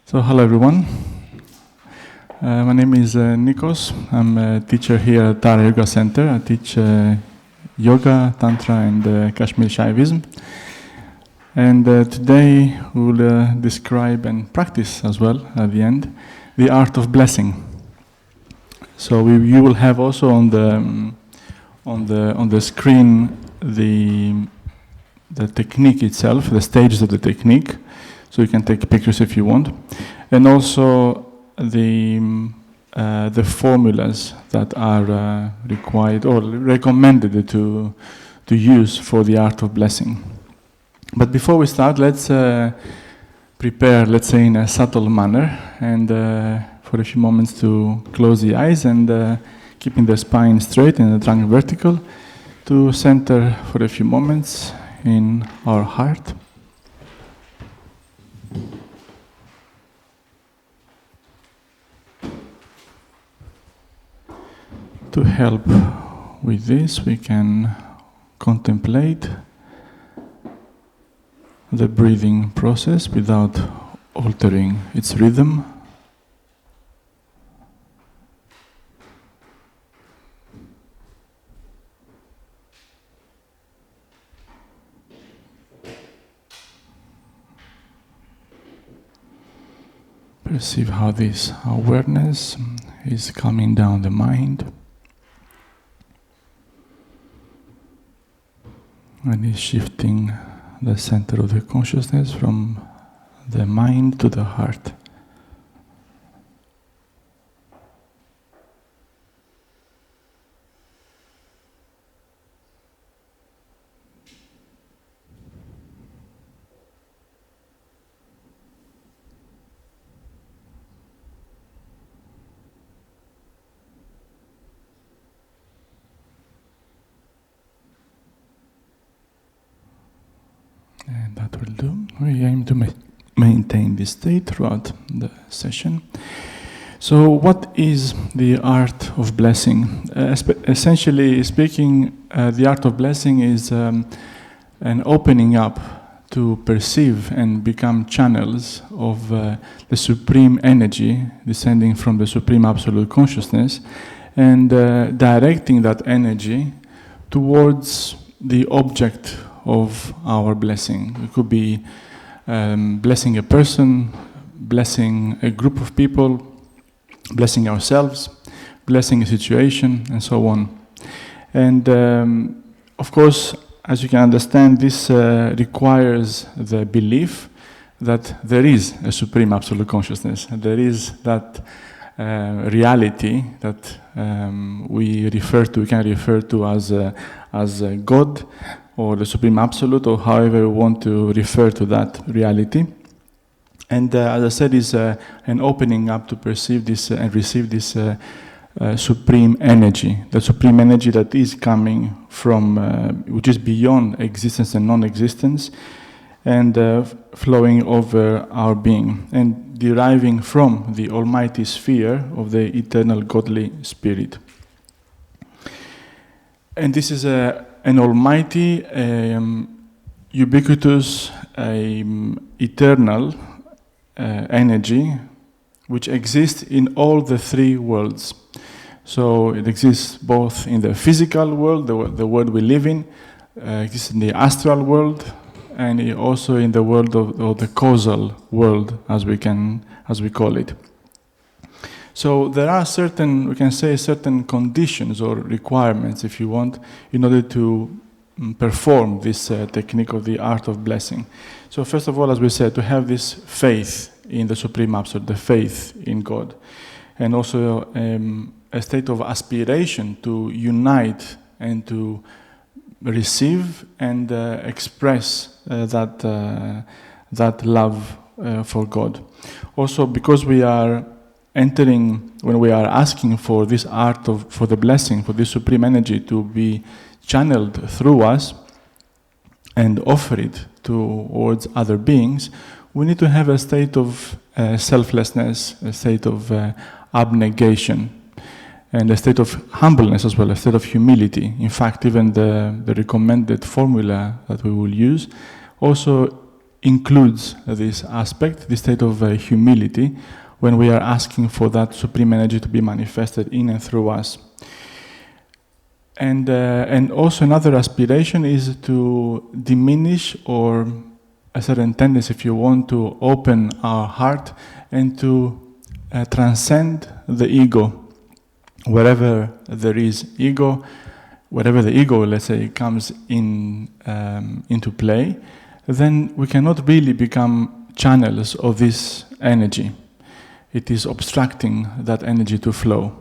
So hello everyone. My name is Nikos. I'm a teacher here at Tara Yoga Center. I teach yoga, tantra, and Kashmir Shaivism. And today we will describe and practice as well at the end the art of blessing. So you will have also on the screen the technique itself, the stages of the technique. So you can take pictures if you want, and also the formulas that are required or recommended to use for the art of blessing. But before we start, let's prepare, let's say, in a subtle manner, and for a few moments to close the eyes and keeping the spine straight and the trunk vertical, to center for a few moments in our heart. To help with this, we can contemplate the breathing process without altering its rhythm. Perceive how this awareness is calming down the mind and is shifting the center of the consciousness from the mind to the heart. And that will do. We aim to maintain this state throughout the session. So what is the art of blessing? Essentially speaking, the art of blessing is an opening up to perceive and become channels of the supreme energy descending from the supreme absolute consciousness, and directing that energy towards the object of our blessing. It could be blessing a person, blessing a group of people, blessing ourselves, blessing a situation, and so on. And of course, as you can understand, this requires the belief that there is a supreme absolute consciousness. There is that reality that we can refer to as God, or the Supreme Absolute, or however we want to refer to that reality. And as I said, is an opening up to perceive this and receive this supreme energy, the supreme energy that is coming from, which is beyond existence and non-existence, and flowing over our being, and deriving from the almighty sphere of the eternal godly spirit. And this is an almighty, ubiquitous, eternal energy which exists in all the three worlds. So it exists both in the physical world, the world we live in, exists in the astral world, and also in the world of the causal world, as we call it. So there are certain conditions or requirements, if you want, in order to perform this technique of the art of blessing. So first of all, as we said, to have this faith in the Supreme Absolute, the faith in God, and also a state of aspiration to unite and to receive and express that love for God. Also, because we are entering, when we are asking for this art for the blessing, for this supreme energy to be channeled through us and offer it towards other beings, we need to have a state of selflessness, a state of abnegation, and a state of humbleness as well, a state of humility. In fact, even the recommended formula that we will use also includes this aspect, this state of humility, when we are asking for that supreme energy to be manifested in and through us. And also another aspiration is to diminish or a certain tendency, if you want, to open our heart and to transcend the ego. Wherever there is ego, wherever the ego, let's say, comes into play, then we cannot really become channels of this energy. It is obstructing that energy to flow.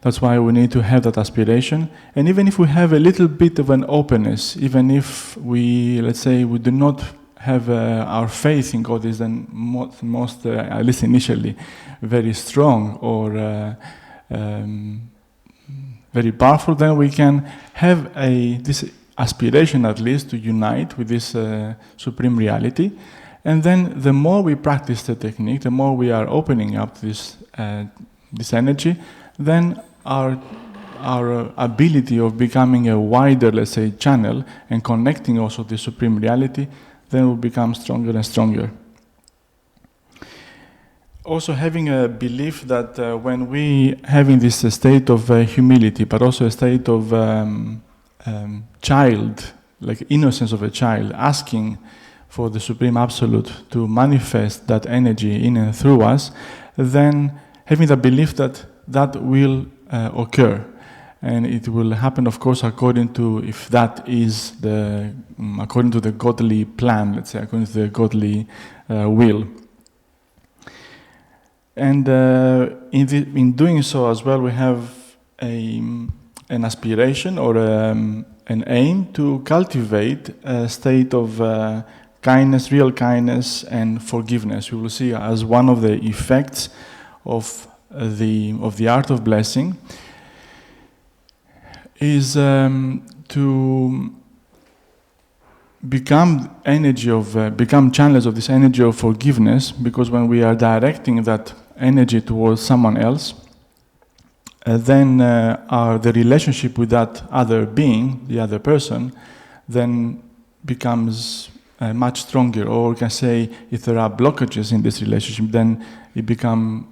That's why we need to have that aspiration. And even if we have a little bit of an openness, even if we, let's say, we do not have our faith in God is then most at least initially, very strong or very powerful, then we can have this aspiration at least to unite with this supreme reality. And then the more we practice the technique, the more we are opening up this energy, then our ability of becoming a wider, let's say, channel and connecting also the supreme reality, then will become stronger and stronger. Also having a belief that when we having this state of humility, but also a state of child, like innocence of a child, asking for the Supreme Absolute to manifest that energy in and through us, then having the belief that that will occur. And it will happen, of course, according to, if that is according to the godly plan, let's say, according to the godly will. And in doing so as well, we have an aspiration or an aim to cultivate a state of kindness, real kindness, and forgiveness. We will see as one of the effects of the art of blessing is to become channels of this energy of forgiveness, because when we are directing that energy towards someone else, then the relationship with that other being, the other person, then becomes much stronger. Or we can say, if there are blockages in this relationship, then it becomes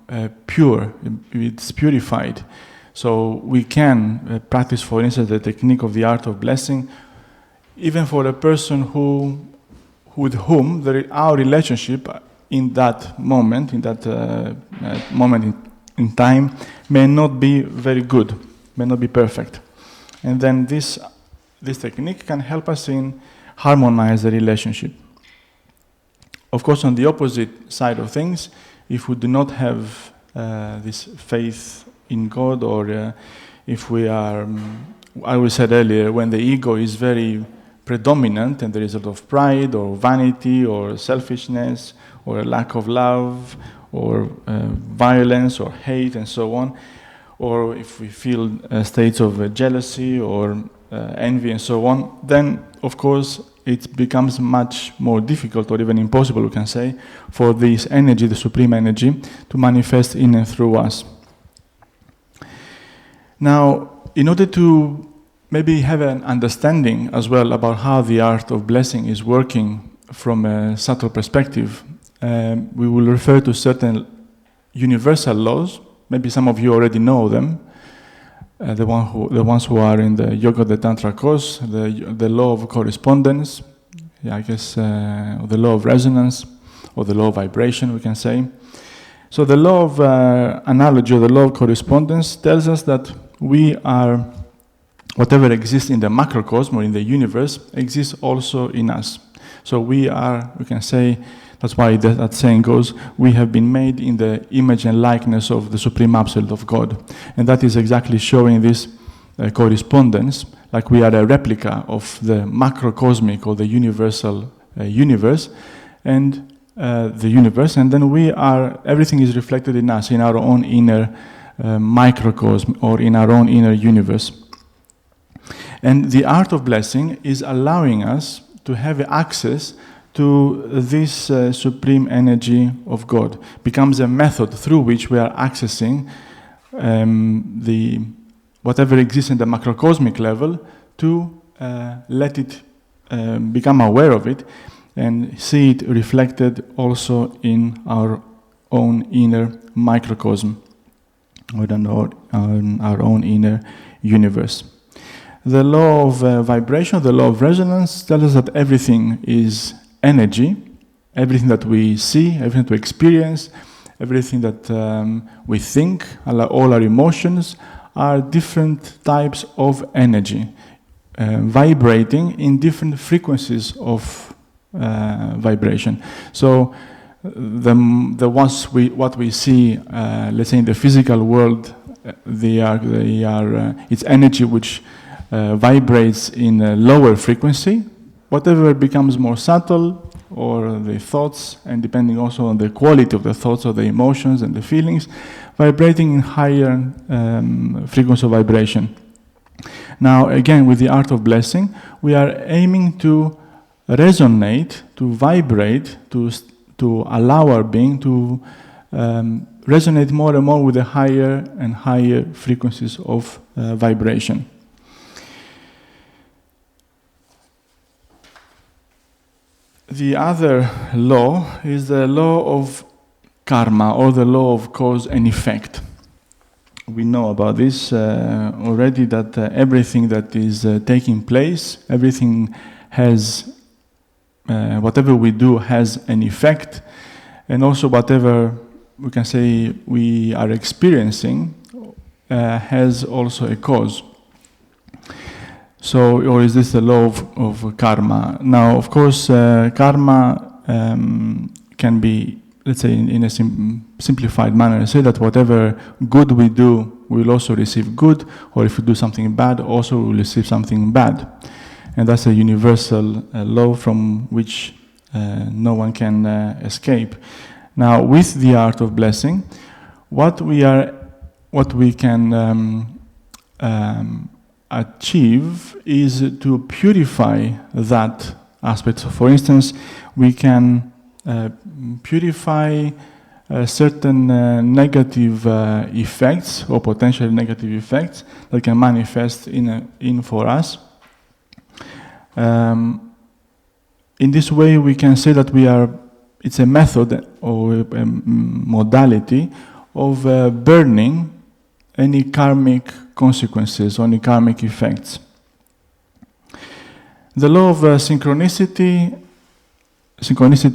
pure, it's purified. So we can practice, for instance, the technique of the art of blessing, even for a person with whom our relationship in that moment, in time, may not be very good, may not be perfect. And then this technique can help us in harmonize the relationship. Of course, on the opposite side of things, if we do not have this faith in God, or if we are, as we said earlier, when the ego is very predominant and there is a lot of pride or vanity or selfishness or a lack of love or violence or hate and so on, or if we feel states of jealousy or envy and so on, then of course it becomes much more difficult, or even impossible, we can say, for this energy, the supreme energy, to manifest in and through us. Now, in order to maybe have an understanding as well about how the art of blessing is working from a subtle perspective, we will refer to certain universal laws. Maybe some of you already know them. The ones who are in the Yoga of the Tantra course, the law of correspondence, the law of resonance, or the law of vibration, we can say. So the law of analogy, or the law of correspondence, tells us that we are, whatever exists in the macrocosm or in the universe, exists also in us. So we can say, that's why that saying goes, we have been made in the image and likeness of the Supreme Absolute of God. And that is exactly showing this correspondence, like we are a replica of the macrocosmic or the universal universe, and the universe, and then everything is reflected in us, in our own inner microcosm, or in our own inner universe. And the art of blessing is allowing us to have access to this supreme energy of God. Becomes a method through which we are accessing whatever exists in the macrocosmic level, to let it become aware of it, and see it reflected also in our own inner microcosm, or in our own inner universe. The law of vibration, the law of resonance, tells us that everything is energy. Everything that we see, everything that we experience, everything that we think, all our emotions are different types of energy, vibrating in different frequencies of vibration. So what we see, let's say in the physical world, it's energy which vibrates in a lower frequency. Whatever becomes more subtle, or the thoughts, and depending also on the quality of the thoughts or the emotions and the feelings, vibrating in higher frequency of vibration. Now, again, with the art of blessing, we are aiming to resonate, to vibrate, to allow our being to resonate more and more with the higher and higher frequencies of vibration. The other law is the law of karma, or the law of cause and effect. We know about this already, that everything that is taking place, everything has, whatever we do has an effect, and also whatever we can say we are experiencing has also a cause. So, or is this the law of karma? Now, of course, karma can be, let's say, in a simplified manner, say that whatever good we do, we will also receive good, or if we do something bad, also we will receive something bad. And that's a universal law from which no one can escape. Now, with the art of blessing, what we can achieve is to purify that aspect. So, for instance, we can purify certain negative effects, or potential negative effects that can manifest in for us. In this way, we can say that it's a method or a modality of burning any karmic consequences, any karmic effects. The law of synchronicity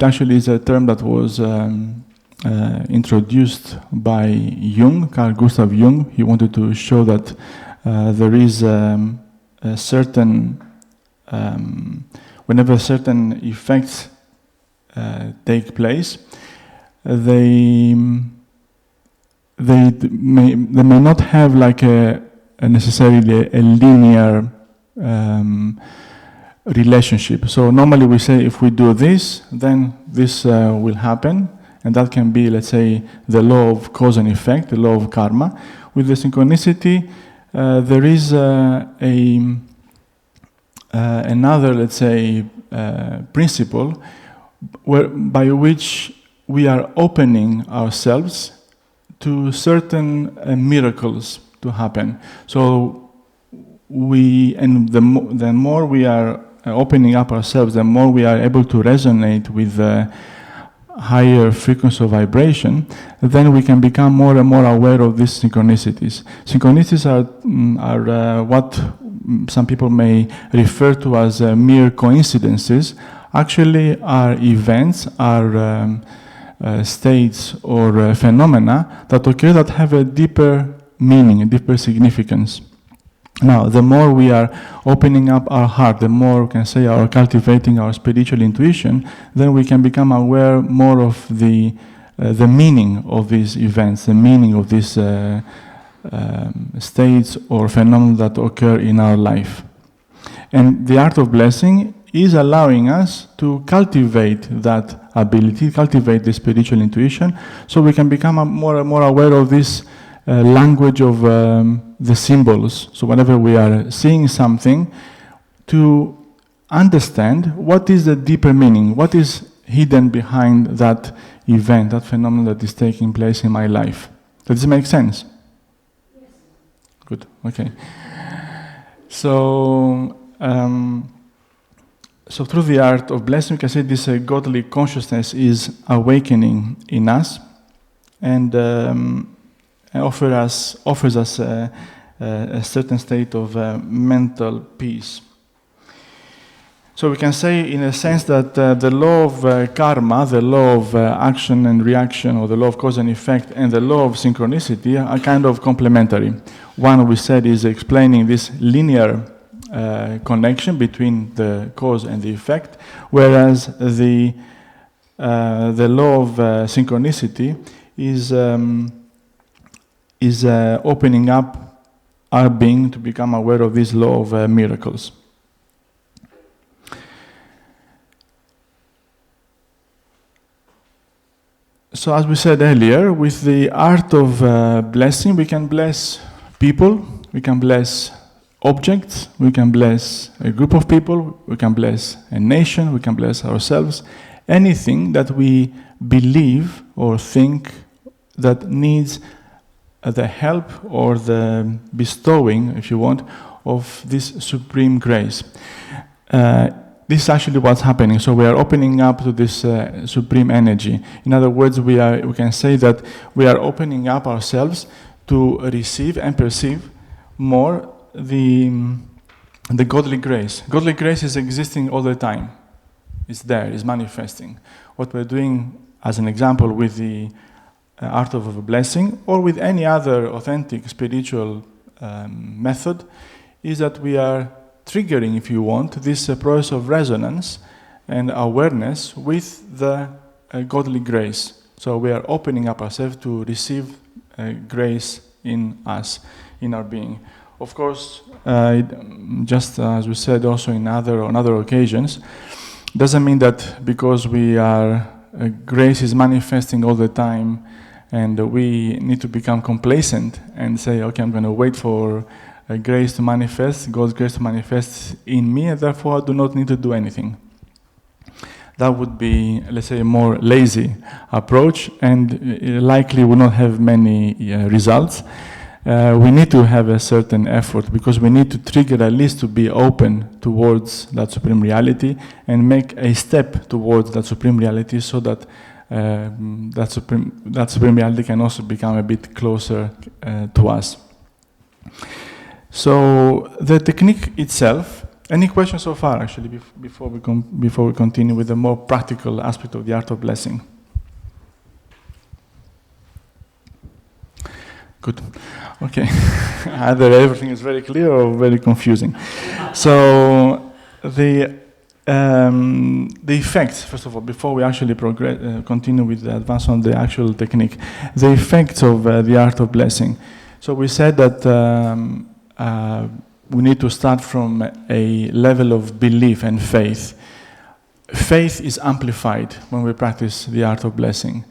actually is a term that was introduced by Jung, Carl Gustav Jung. He wanted to show that there is a certain, whenever certain effects take place, they may not have like necessarily a linear relationship. So normally we say if we do this, then this will happen, and that can be, let's say, the law of cause and effect, the law of karma. With the synchronicity, there is another, let's say, principle by which we are opening ourselves to certain miracles to happen. So the more we are opening up ourselves, the more we are able to resonate with the higher frequency of vibration, then we can become more and more aware of these synchronicities. Synchronicities are what some people may refer to as mere coincidences. Actually, are events, are states or phenomena that occur that have a deeper meaning, a deeper significance. Now, the more we are opening up our heart, the more we can say are cultivating our spiritual intuition, then we can become aware more of the meaning of these events, the meaning of these states or phenomena that occur in our life. And the art of blessing is allowing us to cultivate that ability, cultivate the spiritual intuition, so we can become more and more aware of this language of the symbols. So whenever we are seeing something, to understand what is the deeper meaning, what is hidden behind that event, that phenomenon that is taking place in my life. Does this make sense? Yes. Good, okay. So, So through the art of blessing, we can say this godly consciousness is awakening in us, and offers us a certain state of mental peace. So we can say, in a sense, that the law of karma, the law of action and reaction, or the law of cause and effect, and the law of synchronicity are kind of complementary. One, we said, is explaining this linear connection between the cause and the effect, whereas the law of synchronicity is opening up our being to become aware of this law of miracles. So as we said earlier, with the art of blessing, we can bless people, we can bless objects, we can bless a group of people, we can bless a nation, we can bless ourselves. Anything that we believe or think that needs the help or the bestowing, if you want, of this supreme grace. This is actually what's happening. So we are opening up to this supreme energy. In other words, we can say that we are opening up ourselves to receive and perceive more the godly grace. Godly grace is existing all the time. It's there, it's manifesting. What we're doing, as an example, with the art of a blessing, or with any other authentic spiritual method, is that we are triggering, if you want, this process of resonance and awareness with the godly grace. So we are opening up ourselves to receive grace in us, in our being. Of course, just as we said also on other occasions, doesn't mean that because we are grace is manifesting all the time and we need to become complacent and say, okay, I'm going to wait for grace to manifest, God's grace to manifest in me, and therefore I do not need to do anything. That would be, let's say, a more lazy approach, and likely will not have many results. We need to have a certain effort, because we need to trigger at least to be open towards that supreme reality and make a step towards that supreme reality, so that that supreme reality can also become a bit closer to us. So the technique itself. Any questions so far, actually, before we continue with the more practical aspect of the art of blessing? Good. Okay. Either everything is very clear or very confusing. So the effects, first of all, before we actually continue with the advance on the actual technique, the effects of the art of blessing. So we said that we need to start from a level of belief and faith. Faith is amplified when we practice the art of blessing.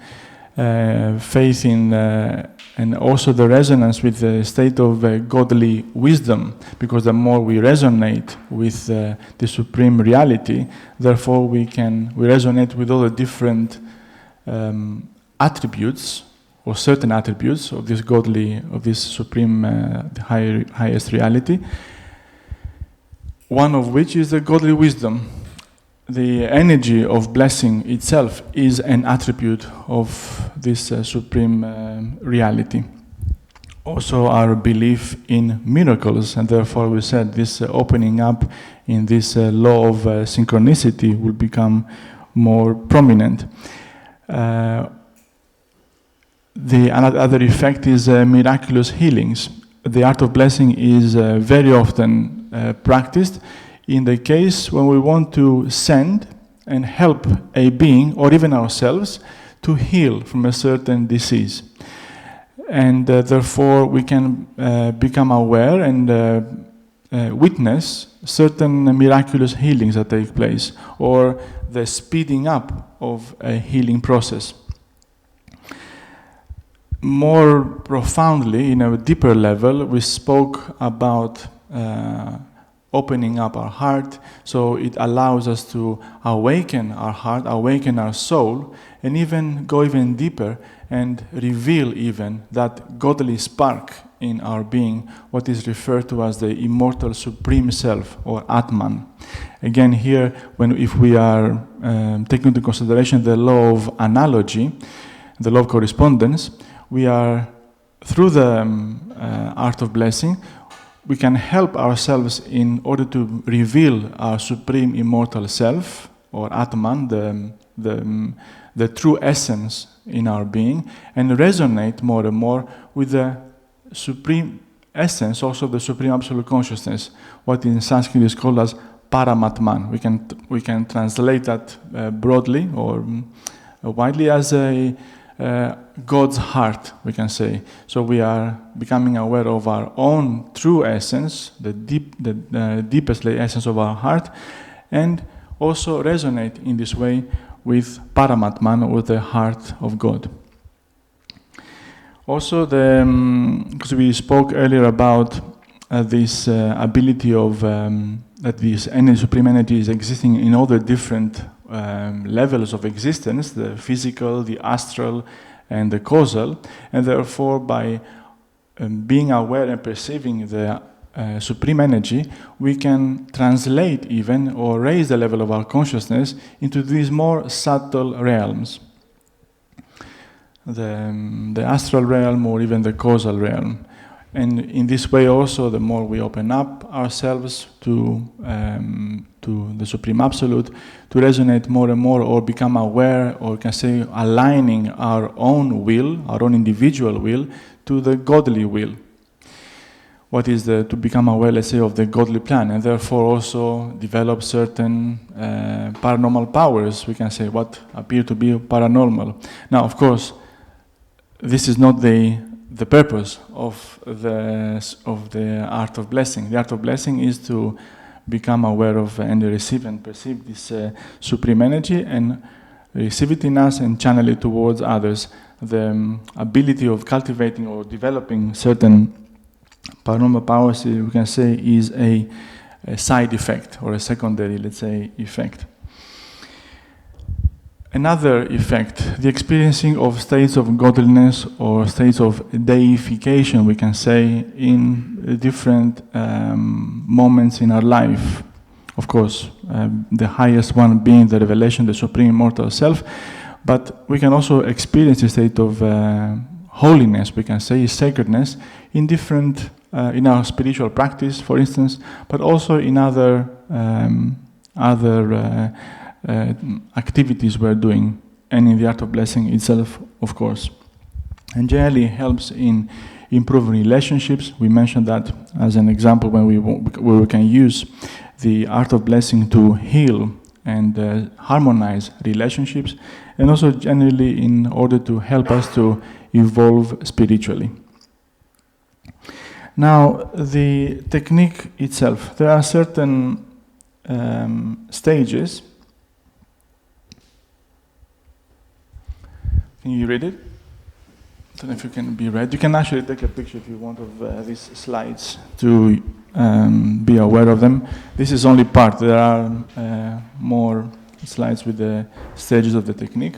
Faith in, and also the resonance with the state of godly wisdom, because the more we resonate with the supreme reality, therefore we resonate with all the different attributes, or certain attributes of this godly, of this supreme, highest reality. One of which is the godly wisdom. The energy of blessing itself is an attribute of this supreme reality. Also our belief in miracles, and therefore we said this opening up in this law of synchronicity will become more prominent. The other effect is miraculous healings. The art of blessing is very often practiced in the case when we want to send and help a being, or even ourselves, to heal from a certain disease. And therefore we can become aware and witness certain miraculous healings that take place, or the speeding up of a healing process. More profoundly, in a deeper level, we spoke about opening up our heart, so it allows us to awaken our heart, awaken our soul, and even go even deeper and reveal even that godly spark in our being, what is referred to as the immortal supreme self, or Atman. Again, here, if we are taking into consideration the law of analogy, the law of correspondence, we are, through the art of blessing, we can help ourselves in order to reveal our supreme immortal self, or Atman, the true essence in our being, and resonate more and more with the supreme essence, also the supreme absolute consciousness, what in Sanskrit is called as Paramatman. We can translate that broadly or widely as a God's heart, we can say. So we are becoming aware of our own true essence, the deepest essence of our heart, and also resonate in this way with Paramatman, or the heart of God. Also, because we spoke earlier about this ability of that this supreme energy is existing in all the different levels of existence, the physical, the astral, and the causal, and therefore by being aware and perceiving the supreme energy, we can translate even or raise the level of our consciousness into these more subtle realms. The astral realm or even the causal realm. And in this way also, the more we open up ourselves to the Supreme Absolute, to resonate more and more or become aware, or can say aligning our own will, our own individual will, to the godly will. What is to become aware, let's say, of the godly plan, and therefore also develop certain paranormal powers, we can say, what appear to be paranormal. Now, of course, this is not the purpose of the art of blessing. The art of blessing is to become aware of and receive and perceive this supreme energy and receive it in us and channel it towards others. The ability of cultivating or developing certain paranormal powers, we can say, is a side effect or a secondary, let's say, effect. Another effect, the experiencing of states of godliness or states of deification, we can say, in different moments in our life. Of course, the highest one being the revelation, the supreme immortal self, but we can also experience a state of holiness, we can say, sacredness, in different, in our spiritual practice, for instance, but also in other activities we're doing, and in the art of blessing itself, of course. And generally helps in improving relationships. We mentioned that as an example where we can use the art of blessing to heal and harmonize relationships, and also generally in order to help us to evolve spiritually. Now, the technique itself, there are certain stages. Can you read it? I don't know if you can be read. You can actually take a picture if you want of these slides to be aware of them. This is only part. There are more slides with the stages of the technique.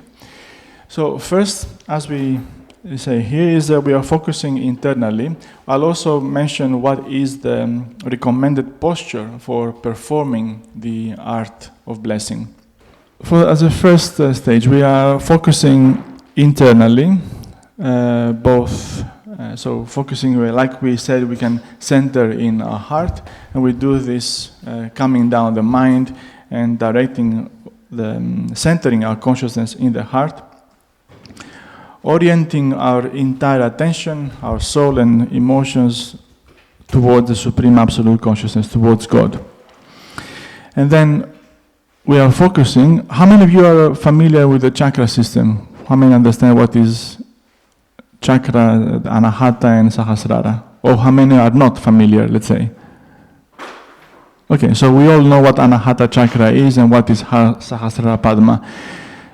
So first, as we say here, is that we are focusing internally. I'll also mention what is the recommended posture for performing the art of blessing. As a first stage, we are focusing internally, so focusing, like we said, we can center in our heart, and we do this coming down the mind and directing centering our consciousness in the heart, orienting our entire attention, our soul and emotions towards the Supreme Absolute Consciousness, towards God. And then we are focusing. How many of you are familiar with the chakra system? How many understand what is chakra, anahata and sahasrara? Or how many are not familiar, let's say? Okay, so we all know what anahata chakra is and what is sahasrara padma.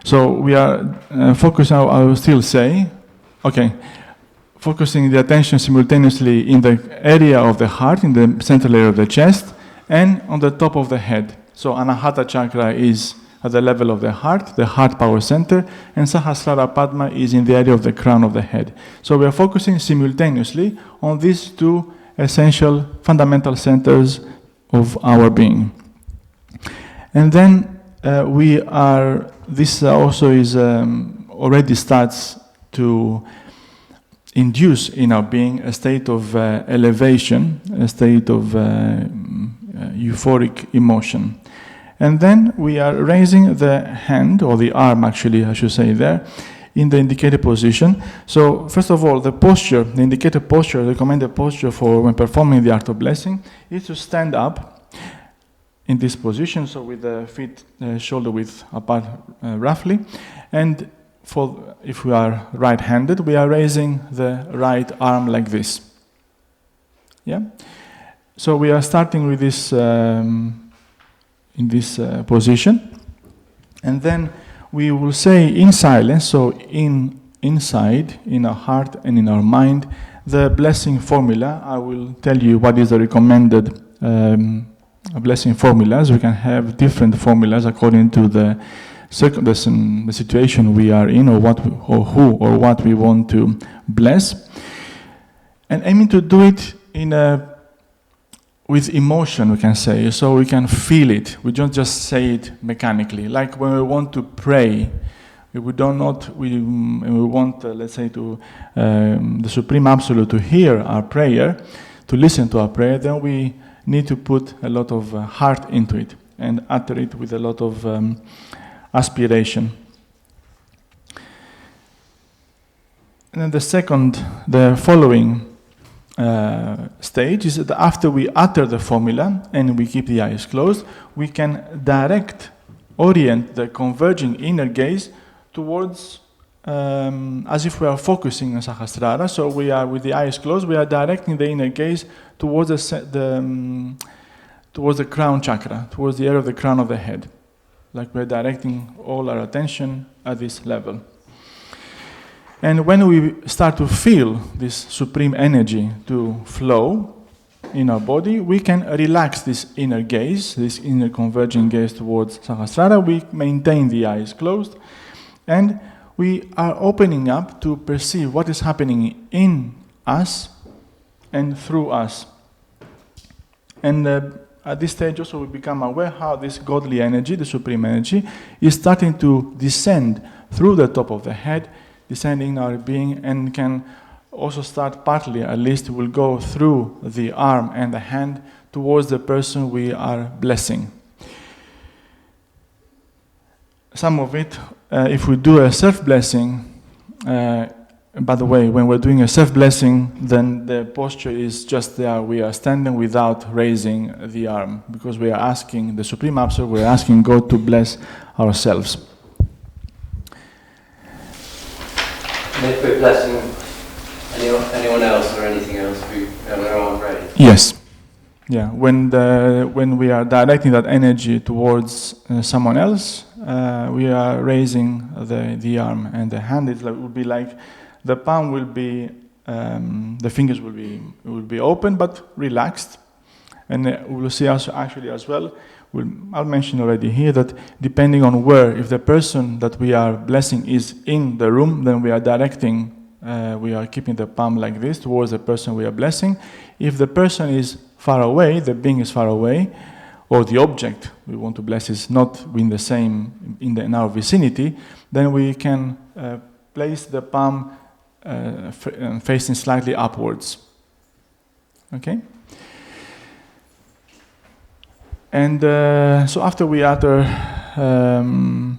So we are focusing, I will still say, okay, focusing the attention simultaneously in the area of the heart, in the central area of the chest, and on the top of the head. So anahata chakra is at the level of the heart power center, and Sahasrara Padma is in the area of the crown of the head. So we are focusing simultaneously on these two essential fundamental centers of our being. And then this also is already starts to induce in our being a state of elevation, a state of euphoric emotion. And then we are raising the hand, or the arm actually, I should say there, in the indicated position. So first of all, the posture, the indicated posture, the recommended posture for when performing the art of blessing is to stand up in this position, so with the feet shoulder width apart roughly. And if we are right-handed, we are raising the right arm like this. Yeah? So we are starting with this in this position, and then we will say in silence, so inside, in our heart and in our mind, the blessing formula. I will tell you what is the recommended blessing formulas. We can have different formulas according to the situation we are in, or what we want to bless, and aiming to do it with emotion, we can say, so we can feel it. We don't just say it mechanically. Like when we want to pray, we want, let's say, to the Supreme Absolute to hear our prayer, to listen to our prayer, then we need to put a lot of heart into it and utter it with a lot of aspiration. And then the following stage is that after we utter the formula and we keep the eyes closed, we can orient the converging inner gaze towards, as if we are focusing on Sahasrara. So we are, with the eyes closed, we are directing the inner gaze towards the crown chakra, towards the area of the crown of the head. Like we're directing all our attention at this level. And when we start to feel this supreme energy to flow in our body, we can relax this inner gaze, this inner converging gaze towards Sahasrara. We maintain the eyes closed, and we are opening up to perceive what is happening in us and through us. And at this stage also we become aware how this godly energy, the supreme energy, is starting to descend through the top of the head, descending in our being, and can also start partly, at least, will go through the arm and the hand towards the person we are blessing. Some of it, if we do a self-blessing, by the way, when we're doing a self-blessing, then the posture is just there. We are standing without raising the arm, because we are asking the Supreme Absolute, we are asking God to bless ourselves. And if we're blessing anyone else or anything else, we have our arm raised? Yes. Yeah. When we are directing that energy towards someone else, we are raising the arm, and the hand will be like, the palm will be, the fingers will be open but relaxed, and we will see also actually as well. I'll mention already here that depending on where, if the person that we are blessing is in the room, then we are directing, we are keeping the palm like this towards the person we are blessing. If the person is far away, the being is far away, or the object we want to bless is not in our vicinity, then we can place the palm facing slightly upwards. Okay? And so after we utter, when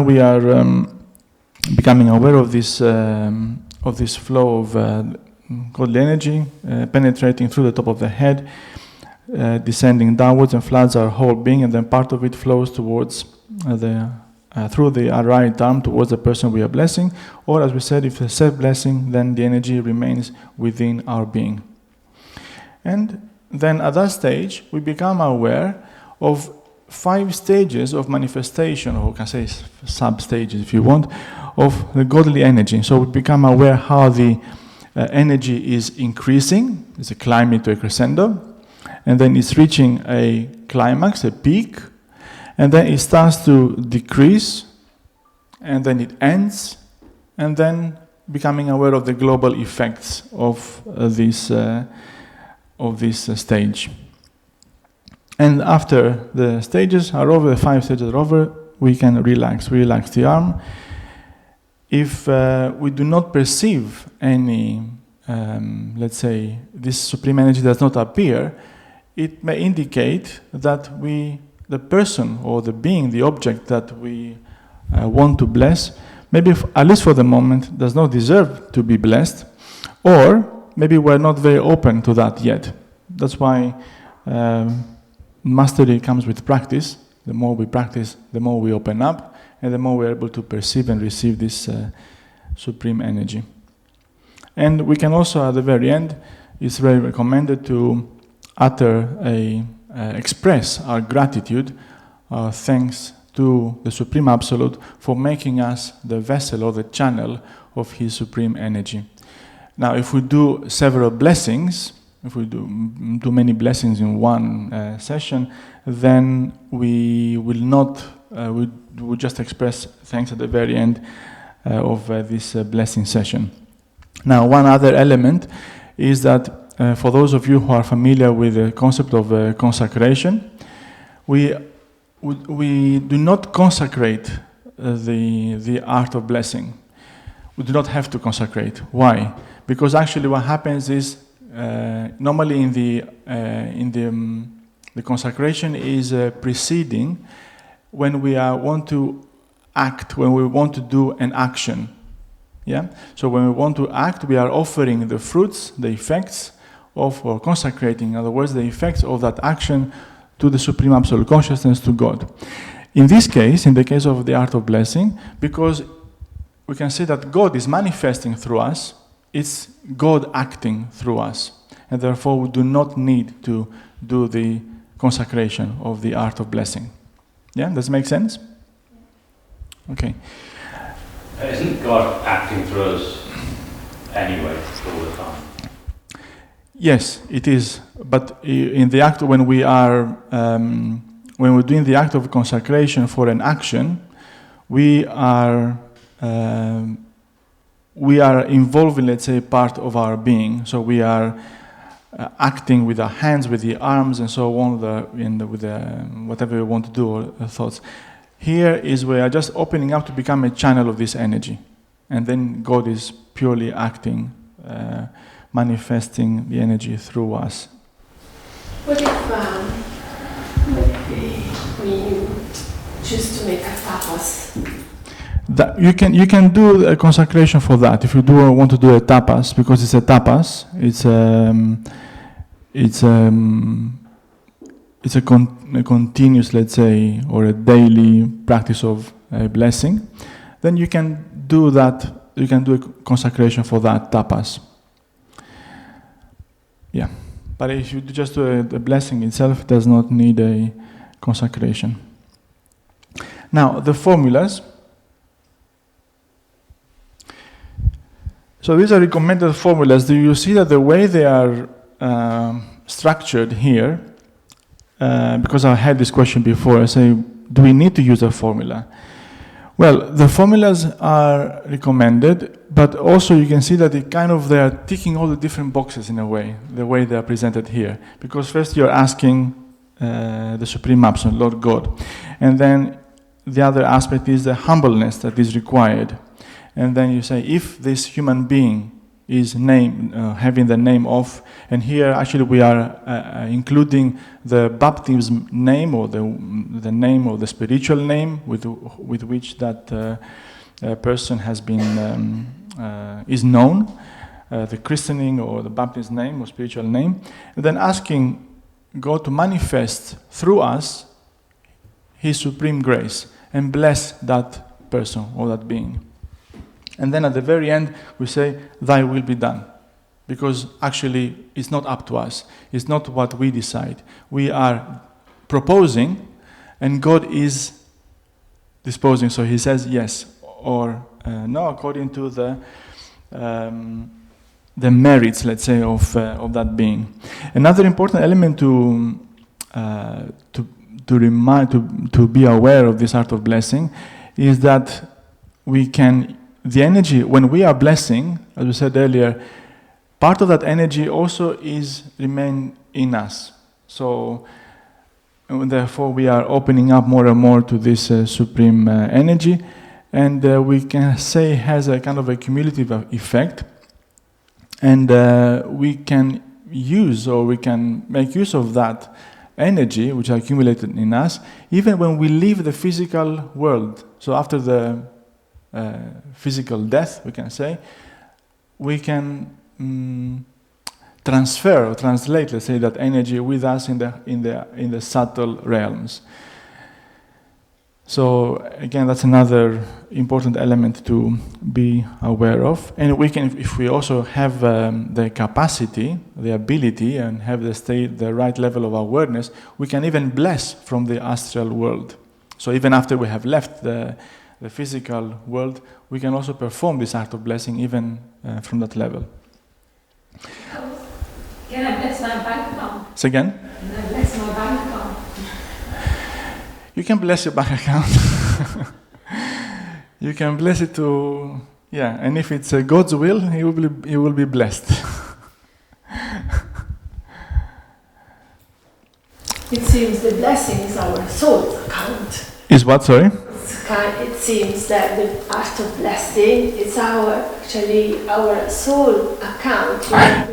we are becoming aware of this flow of godly energy penetrating through the top of the head, descending downwards and floods our whole being, and then part of it flows towards through the right arm towards the person we are blessing, or as we said, if it's self-blessing, then the energy remains within our being. And then at that stage, we become aware of 5 stages of manifestation, or we can say sub-stages if you want, of the godly energy. So we become aware how the energy is increasing, it's climbing to a crescendo, and then it's reaching a climax, a peak, And then it starts to decrease, and then it ends, and then becoming aware of the global effects of this stage. And after the stages are over, the 5 stages are over, we can relax. We relax the arm. If we do not perceive any, let's say, this supreme energy does not appear, it may indicate that the person or the being, the object that we want to bless, maybe at least for the moment, does not deserve to be blessed, or maybe we're not very open to that yet. That's why mastery comes with practice. The more we practice, the more we open up, and the more we're able to perceive and receive this supreme energy. And we can also, at the very end, it's very recommended to express our gratitude, our thanks to the Supreme Absolute for making us the vessel or the channel of His supreme energy. Now, if we do several blessings, if we do many blessings in one session, then we will not, we will just express thanks at the very end of this blessing session. Now, one other element is that for those of you who are familiar with the concept of consecration, we do not consecrate the art of blessing. We do not have to consecrate. Why? Because actually what happens is normally in the consecration is preceding when we want to act, when we want to do an action. Yeah. So when we want to act, we are offering the fruits, the effects of, or consecrating, in other words, the effects of that action to the Supreme Absolute Consciousness, to God. In this case, in the case of the art of blessing, because we can say that God is manifesting through us, it's God acting through us. And therefore, we do not need to do the consecration of the art of blessing. Yeah, does it make sense? Okay. Isn't God acting through us anyway, all the time? Yes, it is. But in the act, when we're doing the act of consecration for an action, we are involving, let's say, part of our being. So we are acting with our hands, with the arms, and so on, with whatever we want to do, or thoughts. Here is we are just opening up to become a channel of this energy. And then God is purely acting, manifesting the energy through us. What if we choose to make a tapas? You can do a consecration for that if you want to do a tapas, because it's a tapas. It's a continuous, let's say, or a daily practice of blessing. Then you can do that. You can do a consecration for that tapas. Yeah, but if you just do the blessing itself, it does not need a consecration. Now the formulas. So these are recommended formulas. Do you see that the way they are structured here? Because I had this question before. I say, do we need to use a formula? Well, the formulas are recommended, but also you can see that they are ticking all the different boxes in a way, the way they are presented here. Because first you're asking the Supreme Absolute, Lord God, and then the other aspect is the humbleness that is required. And then you say, if this human being is having the name of, and here actually we are including the baptism name, or the name, or the spiritual name with which that person has been is known, the christening or the baptism name or spiritual name, and then asking God to manifest through us His supreme grace and bless that person or that being. And then at the very end, we say, Thy will be done. Because actually, it's not up to us. It's not what we decide. We are proposing, and God is disposing. So He says yes or no, according to the merits, let's say, of that being. Another important element to to be aware of this art of blessing is that the energy, when we are blessing, as we said earlier, part of that energy also remain in us. So, and therefore, we are opening up more and more to this supreme energy, and we can say has a kind of a cumulative effect, and we can use, or we can make use of that energy which are accumulated in us, even when we leave the physical world. So after the physical death, we can say, we can transfer or translate, let's say, that energy with us in the subtle realms. So again, that's another important element to be aware of. And we can, if we also have the capacity, the ability, and have the right level of awareness, we can even bless from the astral world. So even after we have left the physical world, we can also perform this art of blessing even from that level. Can I bless my bank account? Say again? Can I bless my bank account? You can bless your bank account. You can bless it to, and if it's God's will, it will be blessed. It seems the blessing is our soul's account. Is what, sorry? It seems that the art of blessing is our soul account.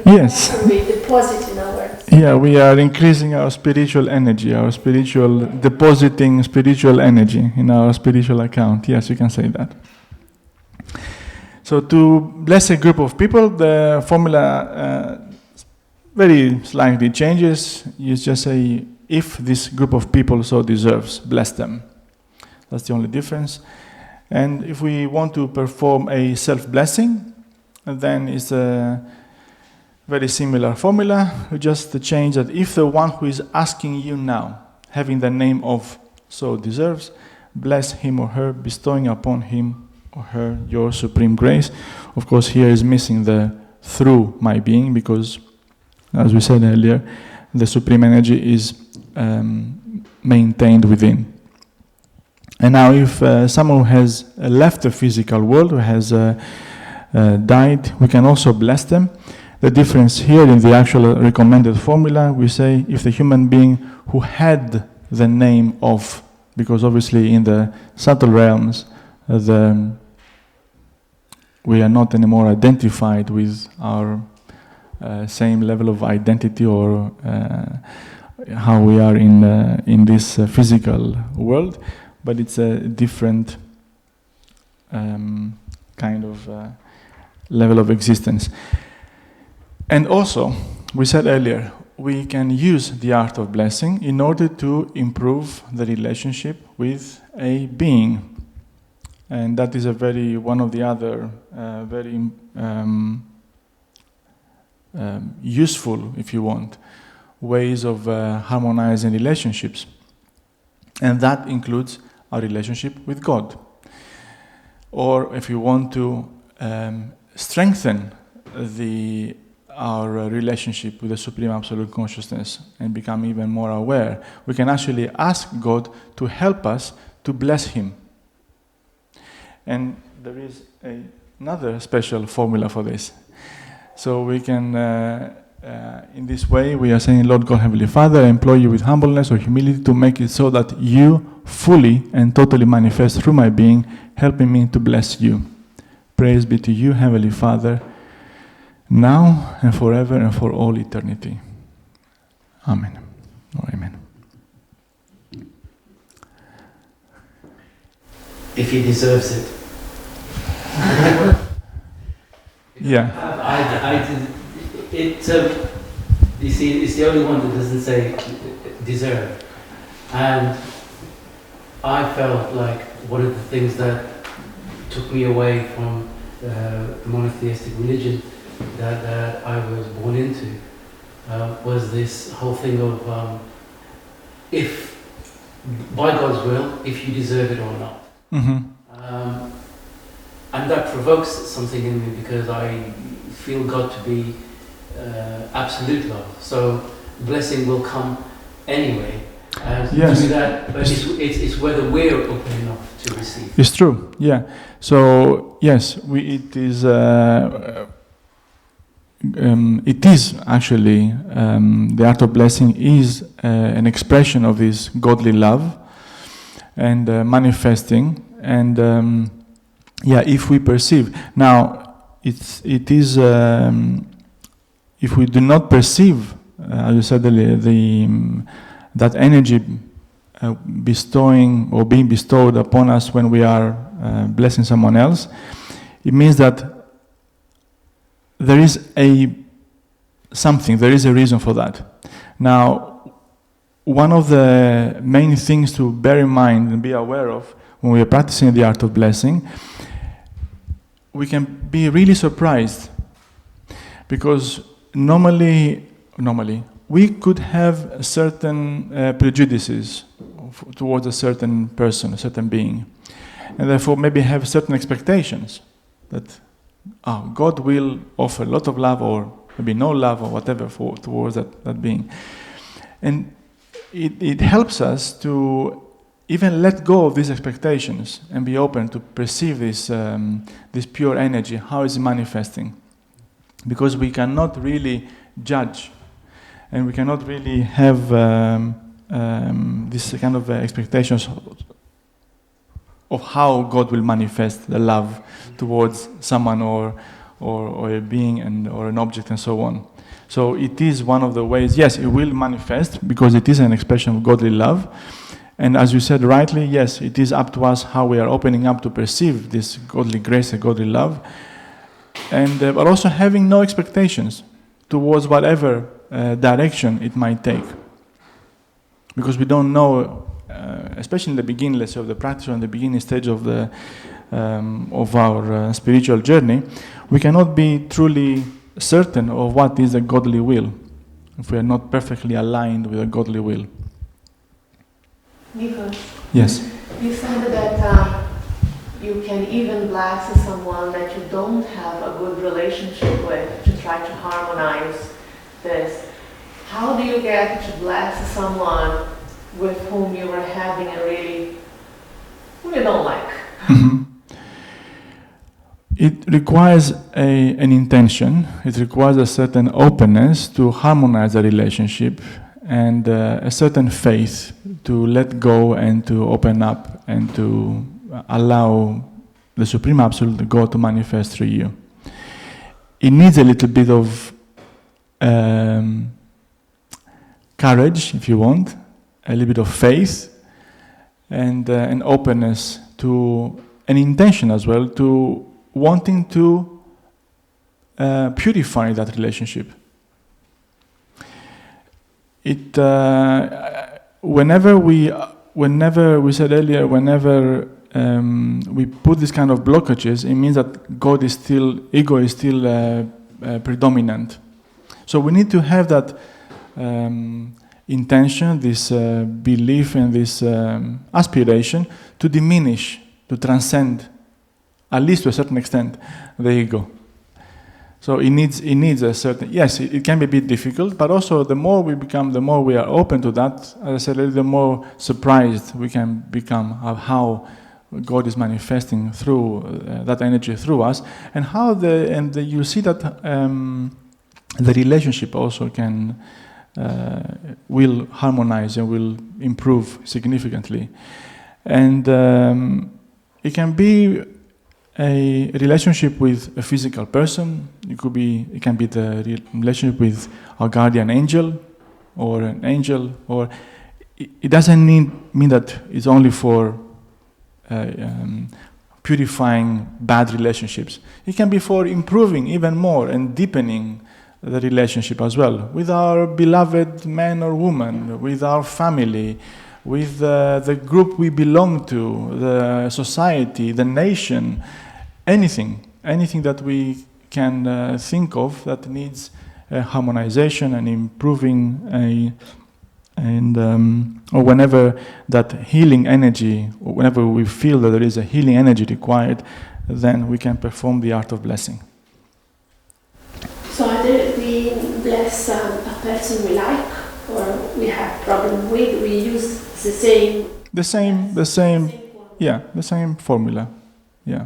Yes. We deposit in our. Yeah, we are increasing our spiritual energy, depositing spiritual energy in our spiritual account. Yes, you can say that. So to bless a group of people, the formula very slightly changes. You just say, if this group of people so deserves, bless them. That's the only difference. And if we want to perform a self-blessing, then it's a very similar formula. We just change that if the one who is asking you now, having the name of so deserves, bless him or her, bestowing upon him or her your supreme grace. Of course, here is missing the through my being, because, as we said earlier, the supreme energy is maintained within. And now if someone has left the physical world, who has died, we can also bless them. The difference here in the actual recommended formula, we say if the human being who had the name of, because obviously in the subtle realms, we are not anymore identified with our same level of identity or how we are in this physical world. But it's a different kind of level of existence. And also, we said earlier, we can use the art of blessing in order to improve the relationship with a being. And that is one of the other very useful, if you want, ways of harmonizing relationships. And that includes our relationship with God. Or if you want to strengthen our relationship with the Supreme Absolute Consciousness and become even more aware, we can actually ask God to help us to bless Him. And there is another special formula for this. So we can, in this way, we are saying, Lord God, Heavenly Father, I implore you with humbleness or humility to make it so that you fully and totally manifest through my being, helping me to bless you. Praise be to you, Heavenly Father, now and forever and for all eternity. Amen. Or amen. If he deserves it. Yeah. You see, it's the only one that doesn't say deserve. And I felt like one of the things that took me away from the monotheistic religion that I was born into was this whole thing of if, by God's will, if you deserve it or not. Mm-hmm. And that provokes something in me because I feel God to be absolute love. So blessing will come anyway. Yes. Do that, but it's whether we're open enough to receive. It's true, yeah. So yes, it is actually the art of blessing is an expression of this godly love and manifesting, and if we perceive. Now, it is if we do not perceive, as you said earlier, that energy bestowing or being bestowed upon us when we are blessing someone else, it means that there is a reason for that. Now, one of the main things to bear in mind and be aware of when we are practicing the art of blessing, we can be really surprised, because normally we could have certain prejudices towards a certain person, a certain being, and therefore maybe have certain expectations that God will offer a lot of love, or maybe no love, or whatever towards that being. And it helps us to even let go of these expectations and be open to perceive this pure energy, how is it manifesting. Because we cannot really judge, and we cannot really have this kind of expectations of how God will manifest the love towards someone or a being or an object and so on. So it is one of the ways, yes, it will manifest because it is an expression of godly love. And as you said rightly, yes, it is up to us how we are opening up to perceive this godly grace and godly love. And but also having no expectations towards whatever direction it might take. Because we don't know, especially in the beginning, let's say, of the practice, or in the beginning stage of our spiritual journey, we cannot be truly certain of what is a godly will if we are not perfectly aligned with a godly will. Nico, Yes. you said that you can even bless someone that you don't have a good relationship with to try to harmonize this. How do you get to bless someone with whom you are having who you don't like? Mm-hmm. It requires an intention. It requires a certain openness to harmonize the relationship, and a certain faith to let go and to open up and to allow the Supreme Absolute God to manifest through you. It needs a little bit of courage, if you want, a little bit of faith, and an openness to an intention as well, to wanting to purify that relationship. Whenever we said earlier, whenever we put this kind of blockages, it means that ego is still predominant. So we need to have that intention, this belief, and this aspiration to diminish, to transcend, at least to a certain extent, the ego. So it needs a certain, yes, it can be a bit difficult, but also the more we become, the more we are open to that, as I said, the more surprised we can become of how God is manifesting through that energy through us, and how you see that the relationship also will harmonize and will improve significantly. And it can be a relationship with a physical person. It can be the relationship with a guardian angel or an angel, or it doesn't mean that it's only for purifying bad relationships. It can be for improving even more and deepening the relationship as well with our beloved man or woman, with our family, with the group we belong to, the society, the nation, anything that we can think of that needs harmonization and improving, or whenever that healing energy, or whenever we feel that there is a healing energy required, then we can perform the art of blessing. So either we bless a person we like, or we have problem with, we use the same. The same. Yeah, the same formula. Yeah.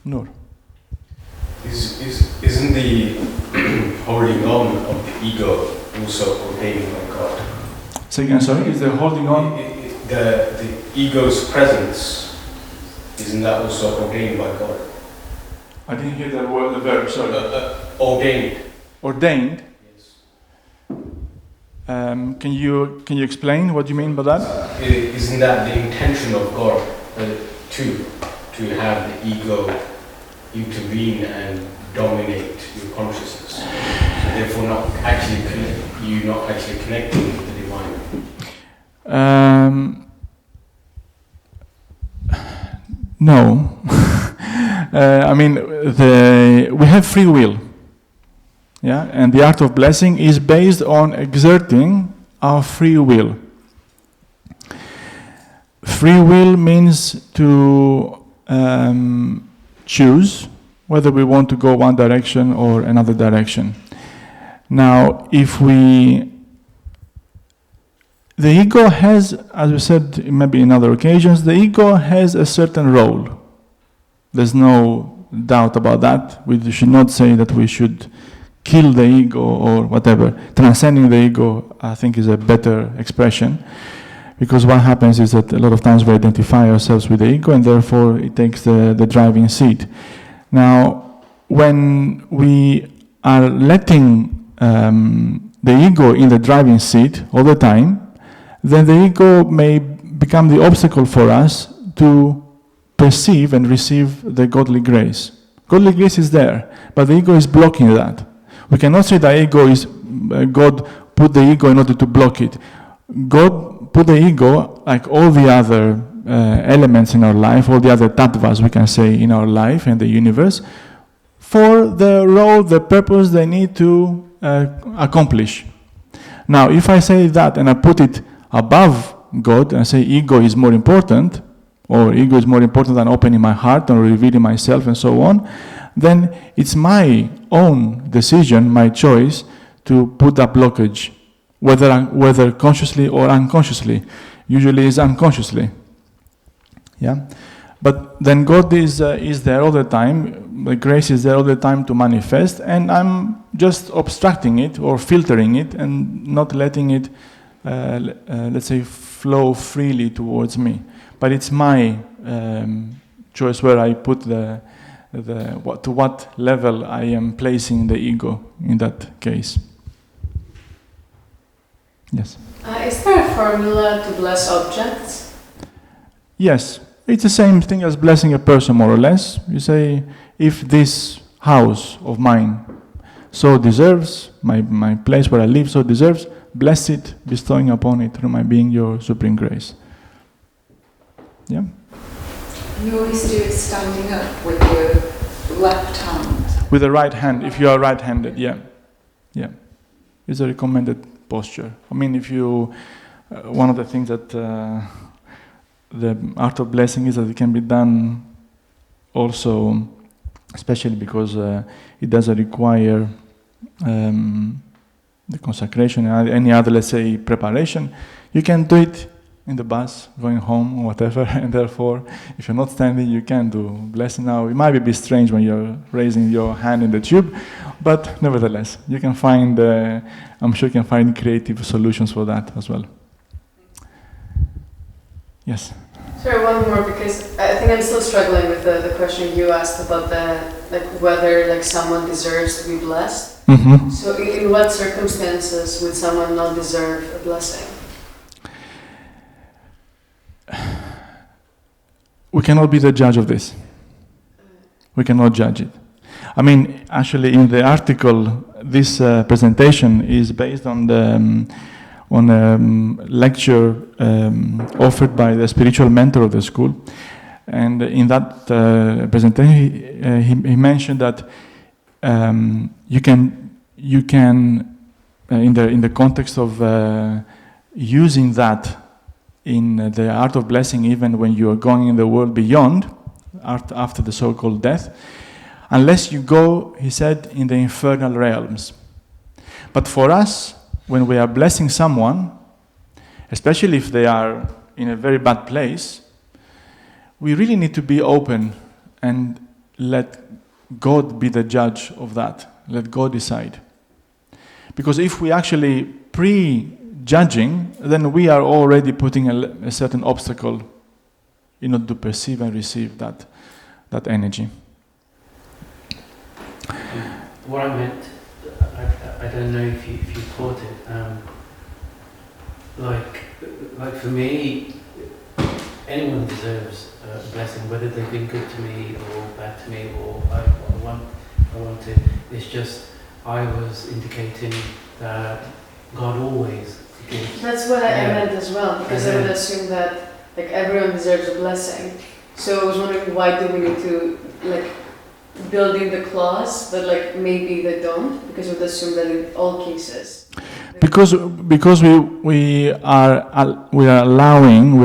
Nur. Isn't the holding on of the ego also ordained by God? Say again, sorry. Is the holding on? The ego's presence, isn't that also ordained by God? I didn't hear the word, the verb. Sorry. Ordained. Ordained. Yes. Can you explain what you mean by that? Isn't that the intention of God to have the ego intervene and dominate your consciousness? So therefore, not actually connecting with the divine. No. I mean, we have free will. Yeah, and the art of blessing is based on exerting our free will. Free will means to choose whether we want to go one direction or another direction. Now, the ego has, as we said maybe in other occasions, the ego has a certain role. There's no doubt about that. We should not say that we should kill the ego or whatever. Transcending the ego, I think, is a better expression. Because what happens is that a lot of times we identify ourselves with the ego and therefore it takes the driving seat. Now, when we are letting the ego in the driving seat all the time, then the ego may become the obstacle for us to perceive and receive the godly grace. Godly grace is there, but the ego is blocking that. We cannot say the ego is, God put the ego in order to block it. God put the ego, like all the other elements in our life, all the other tattvas we can say in our life and the universe, for the role, the purpose they need to accomplish. Now, if I say that and I put it above God and say ego is more important, or ego is more important than opening my heart and revealing myself and so on, then it's my own decision, my choice to put that blockage, whether consciously or unconsciously. Usually is unconsciously. Yeah, but then God is there all the time. The grace is there all the time to manifest, and I'm just obstructing it or filtering it and not letting it, let's say, flow freely towards me. But it's my choice where I put to what level I am placing the ego in that case. Yes. Is there a formula to bless objects? Yes, it's the same thing as blessing a person, more or less. You say, if this house of mine so deserves, my place where I live so deserves, bless it, bestowing upon it through my being your supreme grace. Yeah. You always do it standing up with your left hand. With the right hand, if you are right-handed, yeah. It's a recommended posture. I mean, if you, one of the things that the art of blessing is that it can be done also, especially because it doesn't require the consecration and any other, let's say, preparation. You can do it in the bus, going home, or whatever, and therefore, if you're not standing, you can do blessing. Now, it might be a bit strange when you're raising your hand in the tube, but nevertheless, you can find, I'm sure you can find creative solutions for that as well. Yes? Sorry, one more, because I think I'm still struggling with the question you asked about whether someone deserves to be blessed. Mm-hmm. So in what circumstances would someone not deserve a blessing? We cannot be the judge of this. We cannot judge it. I mean, actually, in the article, this presentation is based on the lecture offered by the spiritual mentor of the school, and in that presentation, he mentioned that you can in the context of using that in the art of blessing, even when you are going in the world beyond, after the so-called death, unless you go, he said, in the infernal realms. But for us, when we are blessing someone, especially if they are in a very bad place, we really need to be open and let God be the judge of that. Let God decide. Because if we actually pre-judging, then we are already putting a certain obstacle in order to perceive and receive that energy. What I meant, I don't know if you caught it. Like for me, anyone deserves a blessing, whether they've been good to me or bad to me, or I want to. It's just I was indicating that God always gives. That's what I meant as well, because I would assume that like everyone deserves a blessing. So I was wondering, why do we need to like build in the clause, but like maybe they don't, because I would assume that in all cases. Because we are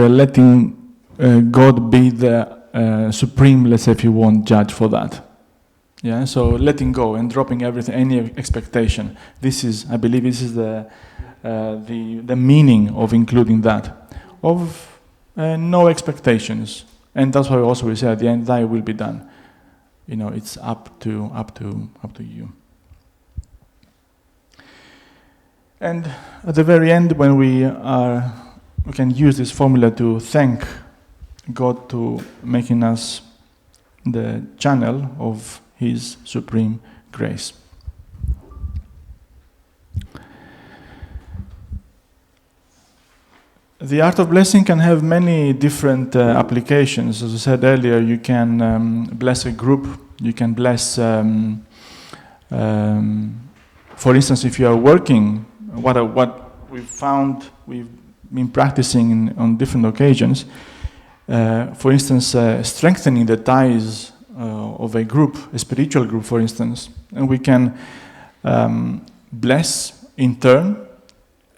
letting God be the supreme, let's say, if you want, judge for that. Yeah, so letting go and dropping everything, any expectation. I believe this is the meaning of including that, of no expectations, and that's why also we say at the end, "Thy will be done." You know, it's up to you. And at the very end, when we can use this formula to thank God to making us the channel of His supreme grace. The art of blessing can have many different applications. As I said earlier, you can bless a group, you can bless, for instance, if you are working, what we've found, we've been practicing on different occasions, for instance, strengthening the ties of a group, a spiritual group, for instance, and we can bless in turn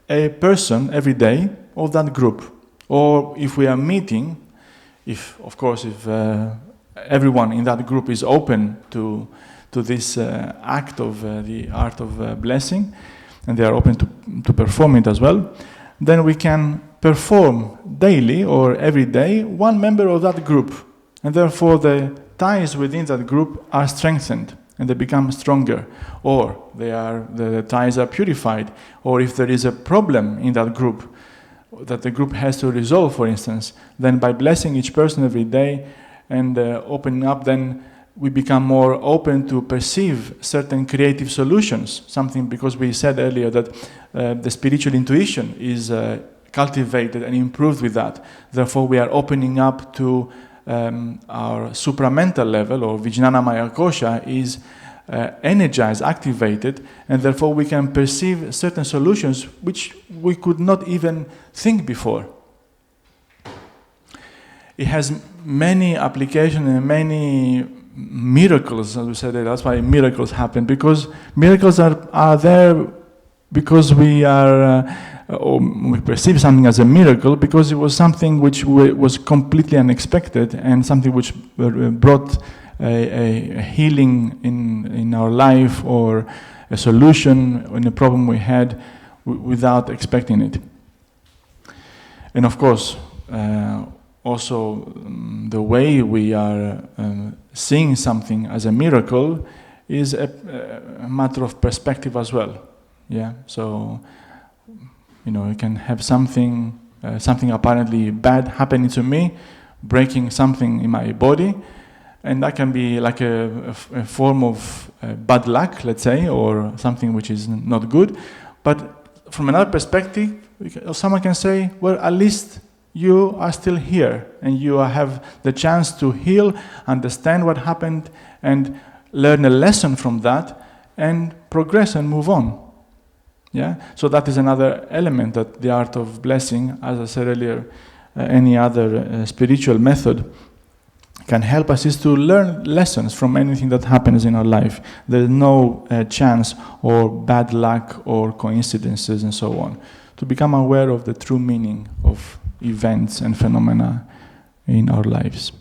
a person every day of that group. Or if we are meeting, if everyone in that group is open to this act of the art of blessing, and they are open to perform it as well, then we can perform daily or every day one member of that group, and therefore the ties within that group are strengthened and they become stronger, or the ties are purified, or if there is a problem in that group that the group has to resolve, for instance, then by blessing each person every day and opening up, then we become more open to perceive certain creative solutions. Something, because we said earlier that the spiritual intuition is cultivated and improved with that. Therefore, we are opening up to our supramental level, or Vijnana Maya Kosha is energized, activated, and therefore we can perceive certain solutions which we could not even think before. It has many applications and many miracles, as we said. That's why miracles happen, because miracles are there because we are we perceive something as a miracle because it was something which was completely unexpected and something which brought a healing in our life, or a solution in a problem we had without expecting it. And of course, also the way we are seeing something as a miracle is a matter of perspective as well. Yeah, so you can have something apparently bad happening to me, breaking something in my body, and that can be like a form of bad luck, let's say, or something which is not good. But from another perspective, someone can say, well, at least you are still here, and you have the chance to heal, understand what happened, and learn a lesson from that, and progress and move on. Yeah, so that is another element that the art of blessing, as I said earlier, any other spiritual method can help us, is to learn lessons from anything that happens in our life. There's no chance or bad luck or coincidences and so on. To become aware of the true meaning of events and phenomena in our lives.